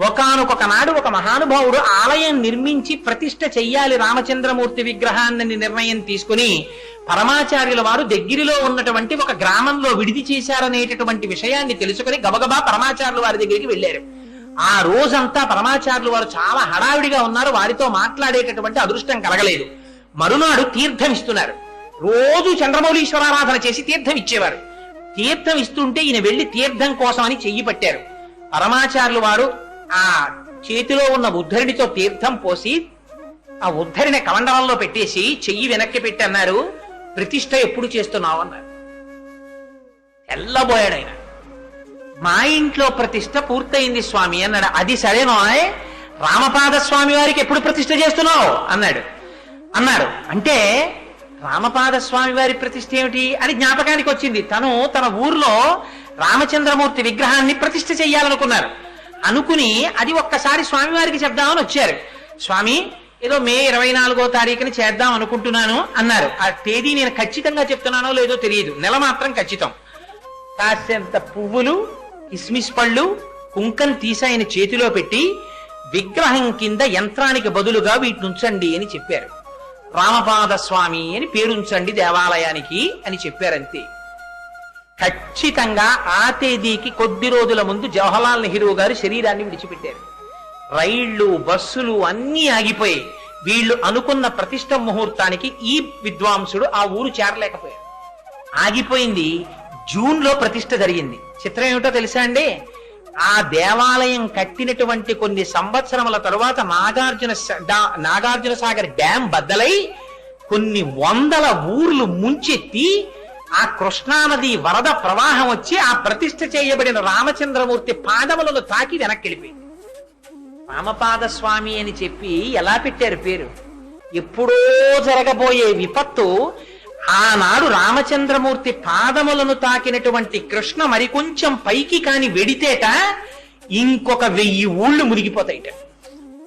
ఒకానొక నాడు ఒక మహానుభావుడు ఆలయం నిర్మించి ప్రతిష్ఠ చెయ్యాలి రామచంద్రమూర్తి విగ్రహాన్ని నిర్ణయం తీసుకుని పరమాచార్యుల వారు దగ్గరలో ఉన్నటువంటి ఒక గ్రామంలో విడిది చేశారనేటటువంటి విషయాన్ని తెలుసుకుని గబగబా పరమాచార్యుల వారి దగ్గరికి వెళ్ళారు. ఆ రోజంతా పరమాచార్యులు వారు చాలా హడావిడిగా ఉన్నారు. వారితో మాట్లాడేటటువంటి అదృష్టం కలగలేదు. మరునాడు తీర్థం ఇస్తున్నారు. రోజు చంద్రమౌళీశ్వరారాధన చేసి తీర్థం ఇచ్చేవారు. తీర్థం ఇస్తుంటే ఈయన వెళ్లి తీర్థం కోసం అని చెయ్యి పట్టారు. పరమాచార్యులు వారు ఆ చేతిలో ఉన్న ఉద్ధరిణితో తీర్థం పోసి ఆ ఉద్ధరిని కమండలంలో పెట్టేసి చెయ్యి వెనక్కి పెట్టి అన్నారు, ప్రతిష్ఠ ఎప్పుడు చేస్తున్నావు అన్నారు. తెల్లబోయాడు ఆయన. మా ఇంట్లో ప్రతిష్ఠ పూర్తయింది స్వామి అన్నాడు. అది సరేనో, రామపాద స్వామి వారికి ఎప్పుడు ప్రతిష్ఠ చేస్తున్నావు అన్నారు. అంటే రామపాద స్వామి వారి ప్రతిష్ఠ ఏమిటి అని జ్ఞాపకానికి వచ్చింది. తన ఊర్లో రామచంద్రమూర్తి విగ్రహాన్ని ప్రతిష్ఠ చెయ్యాలనుకున్నారు. అనుకుని అది ఒక్కసారి స్వామివారికి చెప్దామని వచ్చారు. స్వామి, ఏదో మే 24వ తారీఖుని చేద్దాం అనుకుంటున్నాను అన్నారు. ఆ తేదీ నేను ఖచ్చితంగా చెప్తున్నానో లేదో తెలియదు, నెల మాత్రం ఖచ్చితం. కాసేంత పువ్వులు, కిస్మిస్ పళ్ళు, కుంకం తీసి ఆయన చేతిలో పెట్టి విగ్రహం కింద యంత్రానికి బదులుగా వీటిని ఉంచండి అని చెప్పారు. రామపాద స్వామి అని పేరుంచండి దేవాలయానికి అని చెప్పారంతే. ఖచ్చితంగా ఆ తేదీకి కొద్ది రోజుల ముందు జవహర్లాల్ నెహ్రూ గారు శరీరాన్ని విడిచిపెట్టారు. రైళ్లు, బస్సులు అన్నీ ఆగిపోయి వీళ్ళు అనుకున్న ప్రతిష్ఠ ముహూర్తానికి ఈ విద్వాంసుడు ఆ ఊరు చేరలేకపోయారు. ఆగిపోయింది. జూన్లో ప్రతిష్ఠ జరిగింది. చిత్రం ఏమిటో తెలుసా అండి? ఆ దేవాలయం కట్టినటువంటి కొన్ని సంవత్సరముల తరువాత నాగార్జున సాగర్ డ్యాం బద్దలై కొన్ని వందల ఊర్లు ముంచెత్తి ఆ కృష్ణానది వరద ప్రవాహం వచ్చి ఆ ప్రతిష్ఠ చేయబడిన రామచంద్రమూర్తి పాదములను తాకి వెనక్కి వెళ్ళిపోయింది. రామపాద స్వామి అని చెప్పి ఎలా పెట్టారు పేరు? ఎప్పుడో జరగబోయే విపత్తు ఆనాడు రామచంద్రమూర్తి పాదములను తాకినటువంటి కృష్ణ మరికొంచెం పైకి కాని వెడితేట ఇంకొక 1000 ఊళ్ళు మునిగిపోతాయిట.